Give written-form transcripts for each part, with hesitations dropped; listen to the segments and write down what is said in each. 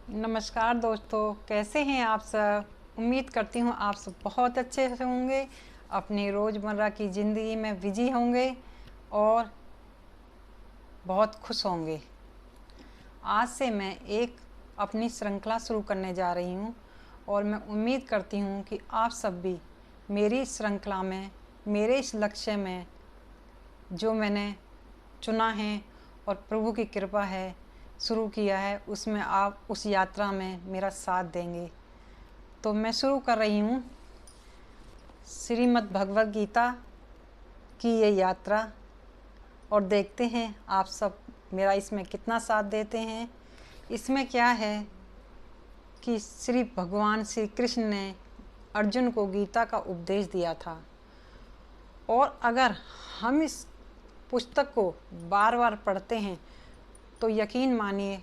नमस्कार दोस्तों, कैसे हैं आप सब। उम्मीद करती हूँ आप सब बहुत अच्छे से होंगे, अपनी रोज़मर्रा की ज़िंदगी में बिजी होंगे और बहुत खुश होंगे। आज से मैं एक अपनी श्रृंखला शुरू करने जा रही हूँ और मैं उम्मीद करती हूँ कि आप सब भी मेरी श्रृंखला में, मेरे इस लक्ष्य में जो मैंने चुना है और प्रभु की कृपा है शुरू किया है, उसमें आप उस यात्रा में मेरा साथ देंगे। तो मैं शुरू कर रही हूँ श्रीमद् भगवद गीता की ये यात्रा और देखते हैं आप सब मेरा इसमें कितना साथ देते हैं। इसमें क्या है कि श्री भगवान श्री कृष्ण ने अर्जुन को गीता का उपदेश दिया था और अगर हम इस पुस्तक को बार बार पढ़ते हैं तो यकीन मानिए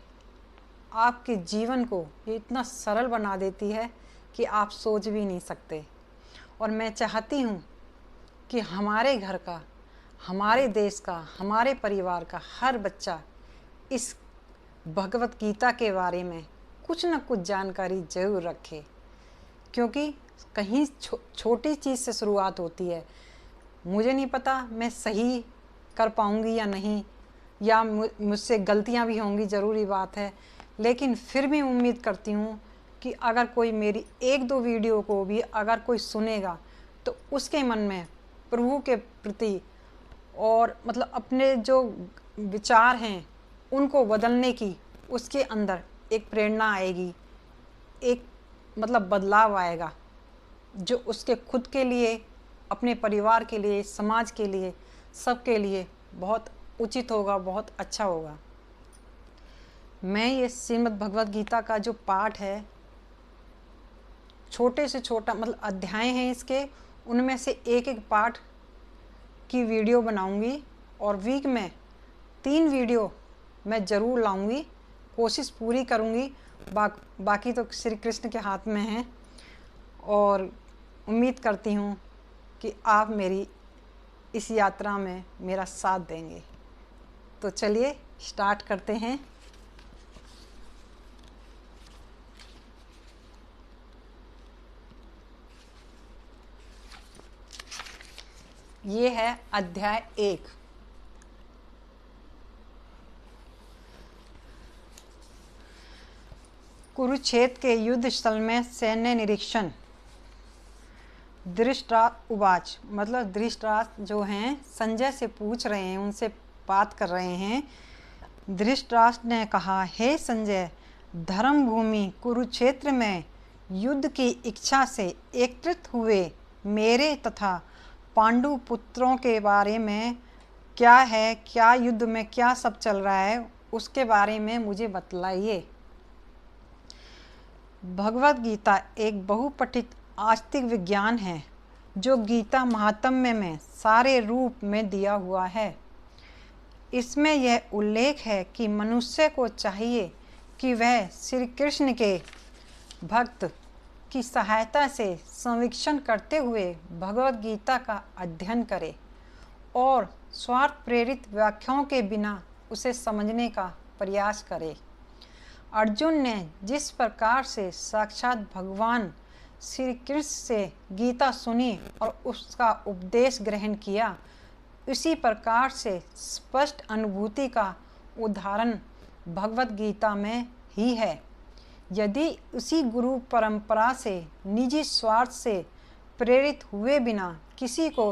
आपके जीवन को ये इतना सरल बना देती है कि आप सोच भी नहीं सकते। और मैं चाहती हूँ कि हमारे घर का, हमारे देश का, हमारे परिवार का हर बच्चा इस भगवत गीता के बारे में कुछ न कुछ जानकारी ज़रूर रखे, क्योंकि कहीं छोटी चीज़ से शुरुआत होती है। मुझे नहीं पता मैं सही कर पाऊँगी या नहीं, या मुझसे गलतियाँ भी होंगी, ज़रूरी बात है, लेकिन फिर भी उम्मीद करती हूँ कि अगर कोई मेरी एक दो वीडियो को भी अगर कोई सुनेगा तो उसके मन में प्रभु के प्रति और मतलब अपने जो विचार हैं उनको बदलने की उसके अंदर एक प्रेरणा आएगी, एक मतलब बदलाव आएगा जो उसके खुद के लिए, अपने परिवार के लिए, समाज के लिए, सबके लिए बहुत उचित होगा, बहुत अच्छा होगा। मैं ये श्रीमद् भगवद गीता का जो पाठ है, छोटे से छोटा मतलब अध्याय हैं इसके, उनमें से एक एक पाठ की वीडियो बनाऊंगी और वीक में 3 वीडियो मैं ज़रूर लाऊंगी, कोशिश पूरी करूंगी। बाकी तो श्री कृष्ण के हाथ में है और उम्मीद करती हूँ कि आप मेरी इस यात्रा में मेरा साथ देंगे। तो चलिए स्टार्ट करते हैं। ये है अध्याय 1। कुरुक्षेत्र के युद्ध स्थल में सैन्य निरीक्षण। धृतराष्ट्र उवाच, मतलब धृतराष्ट्र जो हैं संजय से पूछ रहे हैं, उनसे बात कर रहे हैं। धृतराष्ट्र ने कहा, हे संजय, धर्म भूमि कुरुक्षेत्र में युद्ध की इच्छा से एकत्रित हुए मेरे तथा पांडु पुत्रों के बारे में क्या है, क्या युद्ध में क्या सब चल रहा है, उसके बारे में मुझे बतलाइए। भगवद गीता एक बहुपठित आस्तिक विज्ञान है जो गीता महात्म्य में सारे रूप में दिया हुआ है। इसमें यह उल्लेख है कि मनुष्य को चाहिए कि वह श्री कृष्ण के भक्त की सहायता से संवीक्षण करते हुए भगवद गीता का अध्ययन करे और स्वार्थ प्रेरित व्याख्याओं के बिना उसे समझने का प्रयास करे। अर्जुन ने जिस प्रकार से साक्षात भगवान श्री कृष्ण से गीता सुनी और उसका उपदेश ग्रहण किया, उसी प्रकार से स्पष्ट अनुभूति का उदाहरण भगवद गीता में ही है। यदि उसी गुरु परंपरा से निजी स्वार्थ से प्रेरित हुए बिना किसी को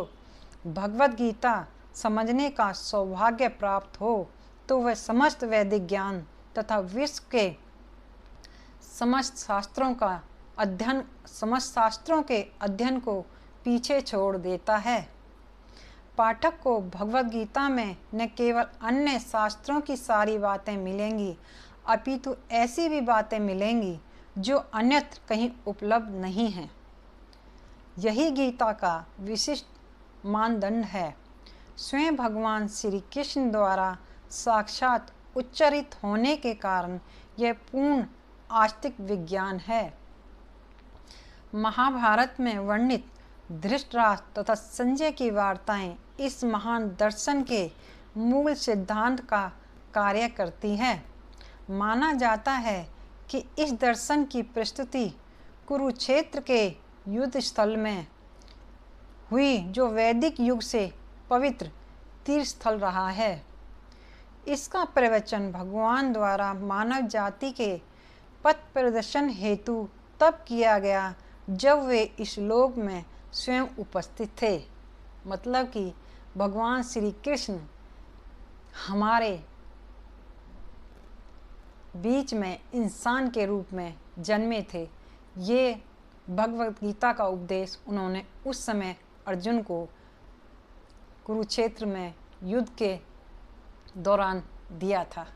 भगवद गीता समझने का सौभाग्य प्राप्त हो तो वह समस्त वैदिक ज्ञान तथा विश्व के समस्त शास्त्रों के अध्ययन को पीछे छोड़ देता है। पाठक को भगवद गीता में न केवल अन्य शास्त्रों की सारी बातें मिलेंगी, अपितु ऐसी भी बातें मिलेंगी जो अन्यत्र कहीं उपलब्ध नहीं हैं। यही गीता का विशिष्ट मानदंड है। स्वयं भगवान श्री कृष्ण द्वारा साक्षात उच्चारित होने के कारण यह पूर्ण आस्तिक विज्ञान है। महाभारत में वर्णित धृतराष्ट्र तथा संजय की वार्ताएं इस महान दर्शन के मूल सिद्धांत का कार्य करती है। माना जाता है कि इस दर्शन की प्रस्तुति कुरुक्षेत्र के युद्ध स्थल में हुई, जो वैदिक युग से पवित्र तीर्थ स्थल रहा है। इसका प्रवचन भगवान द्वारा मानव जाति के पथ प्रदर्शन हेतु तब किया गया जब वे इस लोक में स्वयं उपस्थित थे। मतलब कि भगवान श्री कृष्ण हमारे बीच में इंसान के रूप में जन्मे थे। ये भगवत गीता का उपदेश उन्होंने उस समय अर्जुन को कुरुक्षेत्र में युद्ध के दौरान दिया था।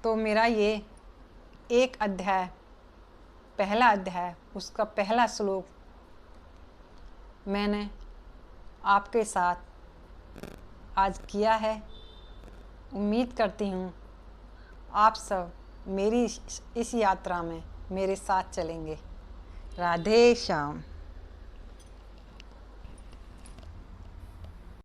तो मेरा ये एक अध्याय, पहला अध्याय, उसका पहला श्लोक मैंने आपके साथ आज किया है। उम्मीद करती हूँ आप सब मेरी इस यात्रा में मेरे साथ चलेंगे। राधे श्याम।